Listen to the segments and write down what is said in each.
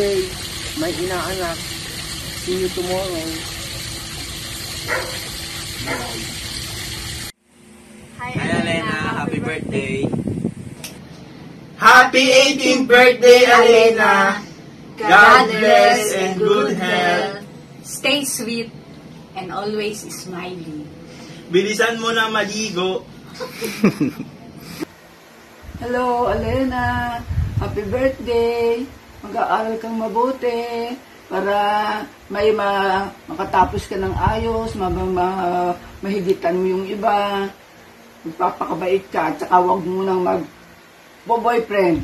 birthday. May inaanak. See you tomorrow. Hi Alena, happy birthday. Happy 18th birthday, Alena. God bless and good health. Stay sweet and always smiling. Bilisan mo na maligo. Hello, Alena. Happy birthday. Mag-aaral kang mabuti para may makatapos ka ng ayos, mahigitan mo yung iba. Magpapakabait ka at saka huwag mo nang mag-boyfriend.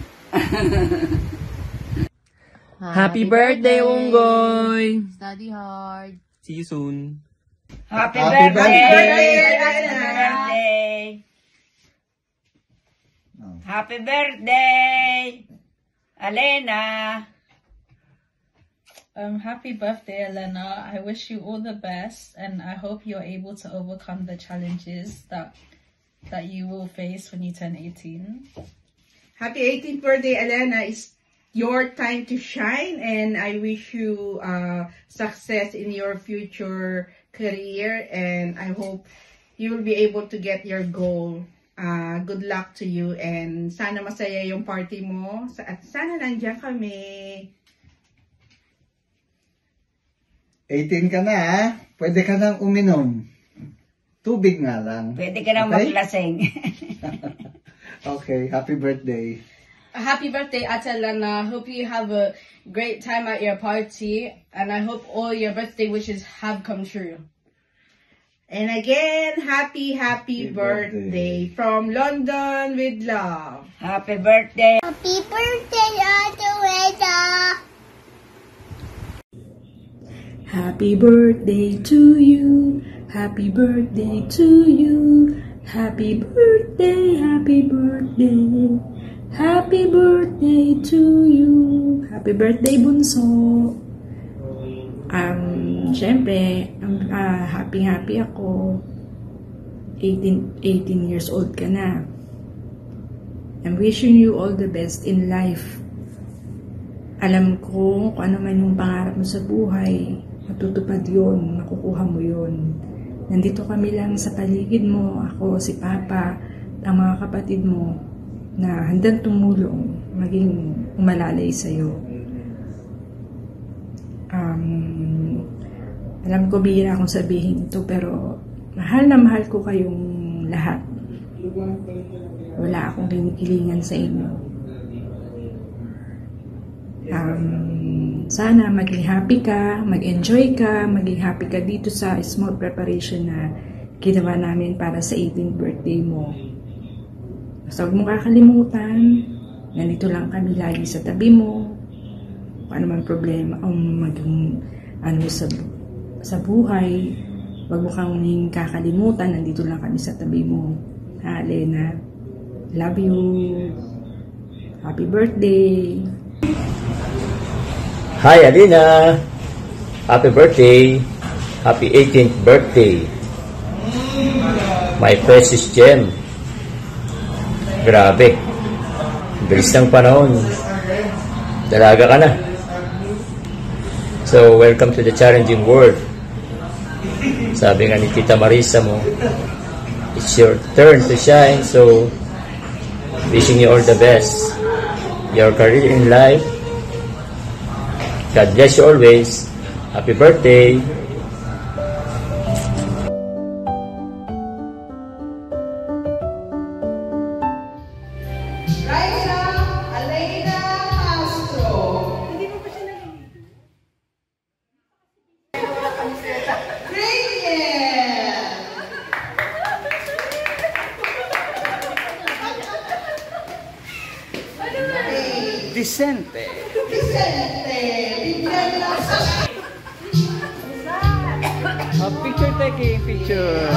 Happy birthday, Unggoy. Study hard. See you soon. Happy birthday. Happy birthday, Alena. Happy birthday, Elena. I wish you all the best, and I hope you're able to overcome the challenges that you will face when you turn 18. Happy 18th birthday, Elena. It's your time to shine, and I wish you success in your future career, and I hope you will be able to get your goal. Good luck to you, and sana masaya yung party mo, at sana nandiyan kami. 18 ka na, ha? Pwede ka nang uminom. Tubig nga lang. Pwede ka nang maglasing. Okay, happy birthday. Happy birthday, Ate Elena. Hope you have a great time at your party, and I hope all your birthday wishes have come true. And again, happy birthday from London with love. Happy birthday. Happy birthday, Ate Weda. Happy birthday to you. Happy birthday to you. Happy birthday, happy birthday. Happy birthday to you. Happy birthday, Bunso. Siyempre, happy ako. 18 years old ka na. I'm wishing you all the best in life. Alam ko kung ano man yung pangarap mo sa buhay, matutupad yun, makukuha mo yun. Nandito kami lang sa paligid mo, ako, si Papa, ang mga kapatid mo, na handang tumulong, maging umalalay sa'yo. Alam ko bihira akong sabihin ito, pero mahal na mahal ko kayong lahat. Wala akong kinikilingan sa inyo. Sana maging happy ka, mag-enjoy ka, maging happy ka dito sa small preparation na ginawa namin para sa 18th birthday mo. So, huwag mo kakalimutan, nandito lang kami lagi sa tabi mo. Kung ano man problema, maging sa buhay, huwag mo kang kakalimutan, nandito lang kami sa tabi mo. Ha, Alena? Love you. Happy birthday. Hi, Alena. Happy birthday. Happy 18th birthday. My precious gem. Grabe. Bilis ng panahon. Dalaga ka na. So, welcome to the challenging world. Sabi nga ni Tita Marisa mo, it's your turn to shine. So, wishing you all the best. Your career in life. God bless you always. Happy birthday. Vicente. Picture taking, picture.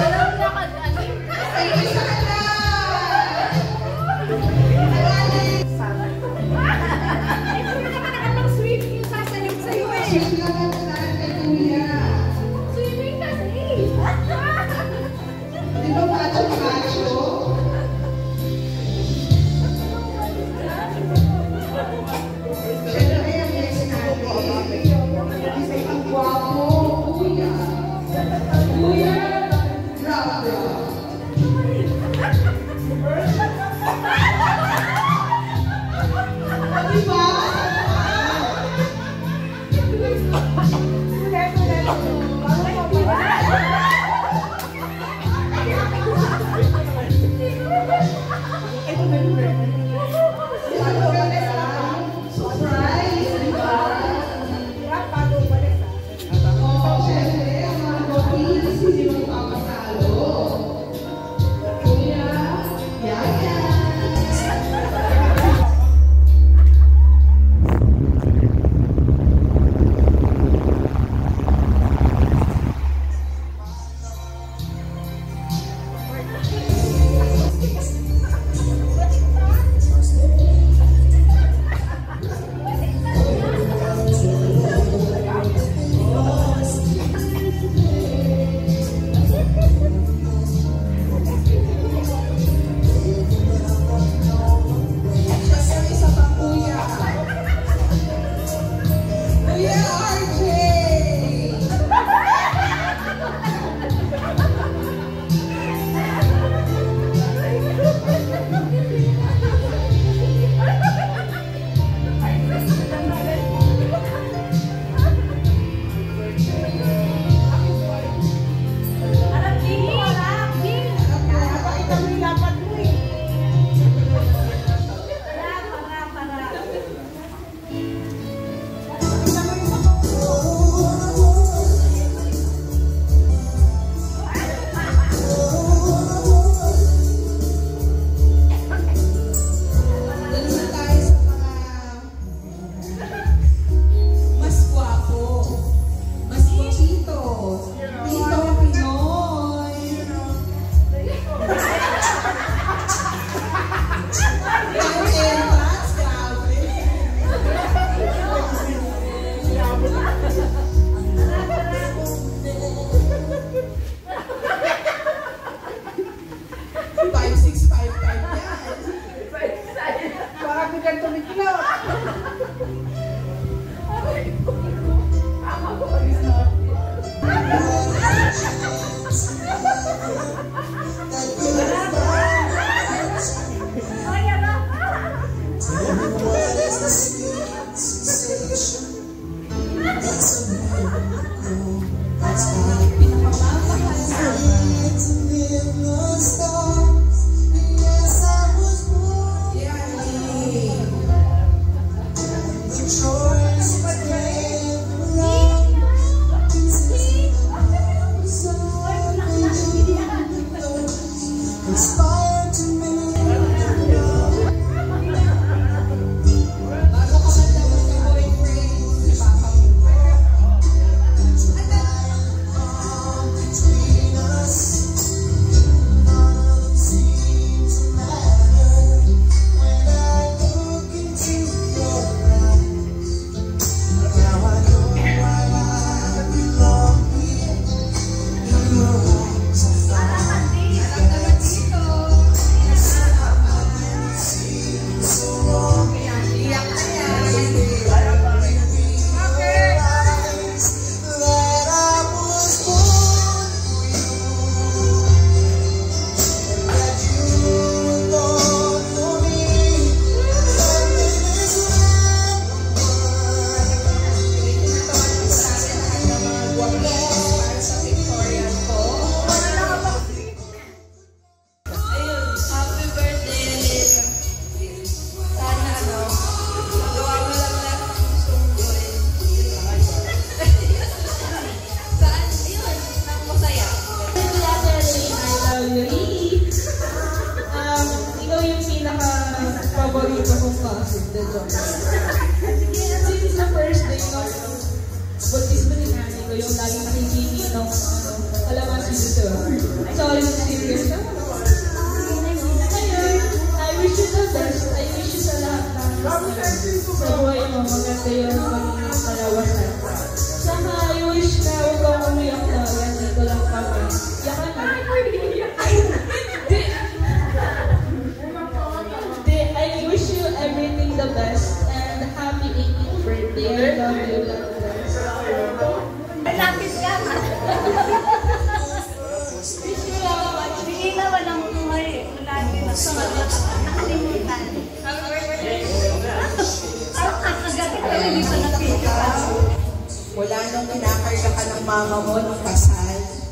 Mula nung kinakarga ka ng mama mo nung kasal,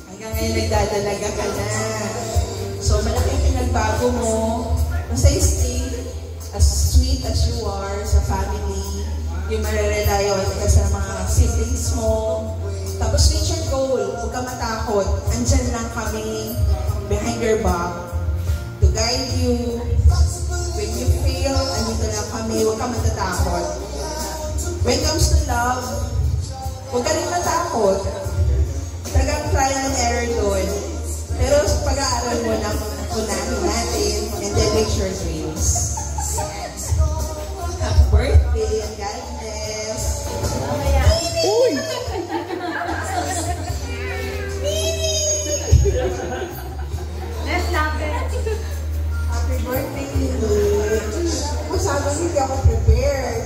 hanggang ngayon nagdadalaga ka na. So, malaking pinagbago mo. Basta stay as sweet as you are sa family. Yung marerelayo ka sa mga siblings mo. Tapos reach your goal. Huwag ka matakot. Andyan lang kami behind your back to guide you. When you fail, andito lang kami. Huwag ka matatakot. When it comes to love, huwag ka rin matakot. Talagang trial and error doon. Pero pag-aaral mo lang unahin natin and then reach your dreams. Happy birthday and God bless. Uy! Let's stop it. Happy birthday, Lily. Masyado hindi ako prepared.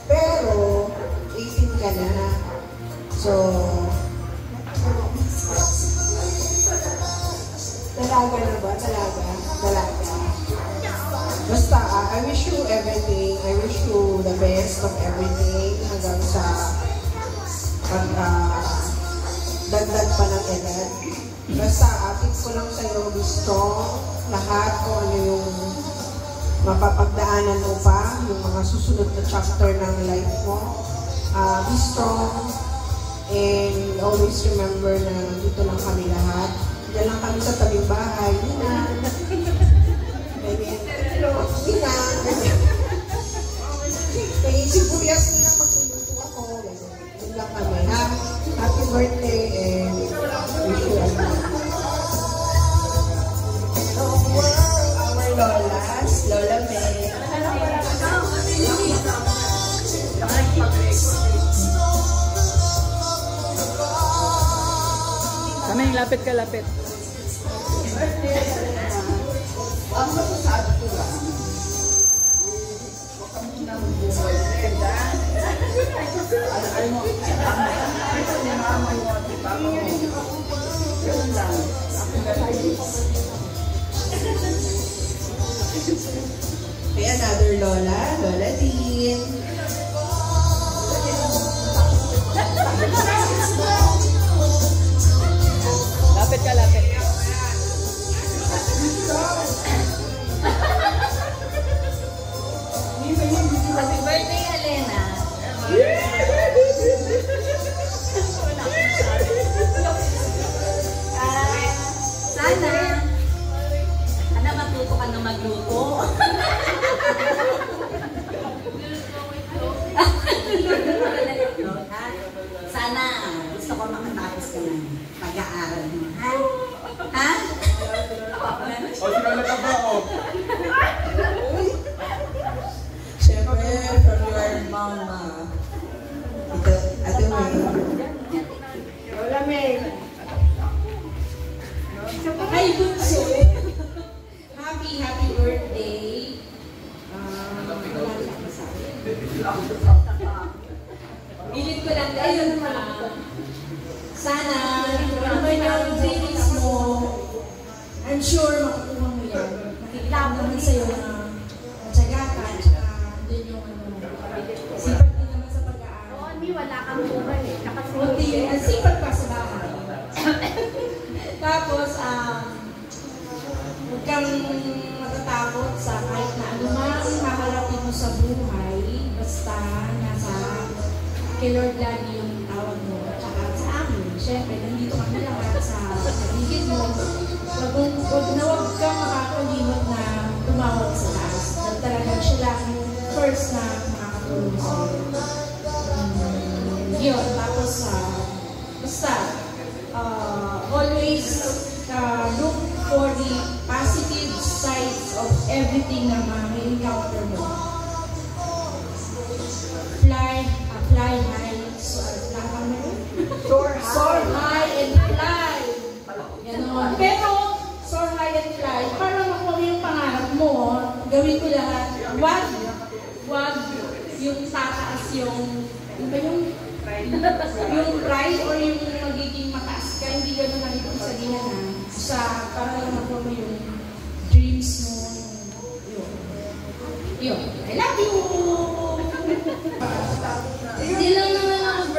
Pero, 18 ka na. So, talaga na ba? Talaga. Basta, I wish you everything. I wish you the best of everything hanggang sa dagdag pa ng edad. Basta, atin ko lang sa'yo, be strong. Lahat kung ano yung mapapagdaanan mo pa, yung mga susunod na chapter ng life mo. Be strong and always remember na dito lang kami lahat. Diyan lang kami sa tabing bahay. Hindi na. Kaya sibuyas nila magluluto ako. Diyan lang kami. Happy birthday and wish you a our lolas, Lola May. Kaming lapit ka, lapit. Ang masasabi ko lang, huwag ka muna magbuhay. Alam mo, ito ni mama mo at ni papa mo. Yun lang. Ako gano'n. Okay, another Lola, Lola Dean. Lapit ka, lapit. Happy birthday, Alena. Sana matuto ka na magluto. Sana gusto ko makatapos ka ng pag-aaral mo. Ha? Ha? O, sinala ka ba ako? Siyempre, from your mama. Ito, Ate May. Lola May. Hi, Bunso. Happy birthday. Pilit ko lang ayun. Sana, ano yung dreams mo, I'm sure makukuha mo yan. Nakikita ko naman sa'yo na matyaga ka, doon yung sipag din naman sa pag-aaral. Oo, hindi, wala kang buhay eh. Kunti, sipag pa sa bahay. Tapos, huwag kang matatakot sa kahit na anumang haharapin mo sa buhay, basta nasa kay Lord lagi yung tawag mo, at saka sa amin. Siyempre, nandito kami lahat sa paligid mo. Huwag kang makakalimot na tumawag sa taas. Dahil talagang siya lang yung first na makakatulong sa'yo. Yun, tapos basta, always look for the positive sides of everything na ma-encounter mo. Fly high, soar high and fly. Ganon. Pero, soar high and fly, para makuha yung pangarap mo, gawin ko lahat. Wag yung tataas yung pride or yung magiging mataas ka, hindi gano'n ang ibig sabihin na para lang makuha mo yung dreams mo. Yun. I love you! Hindi lang naman ako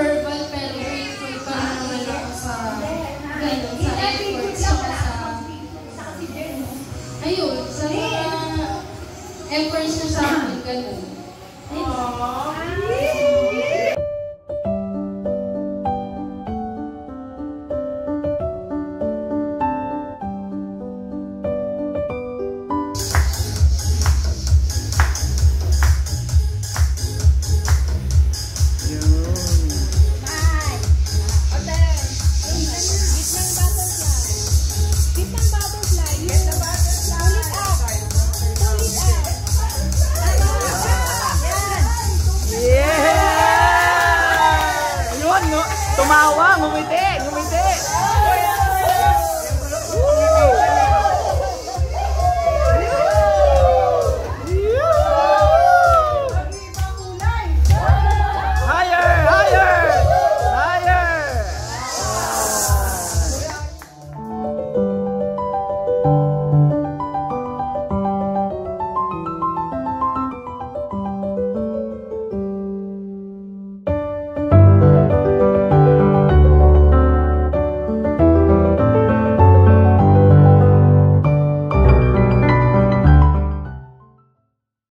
Tumawa, ngumiti, ngumiti.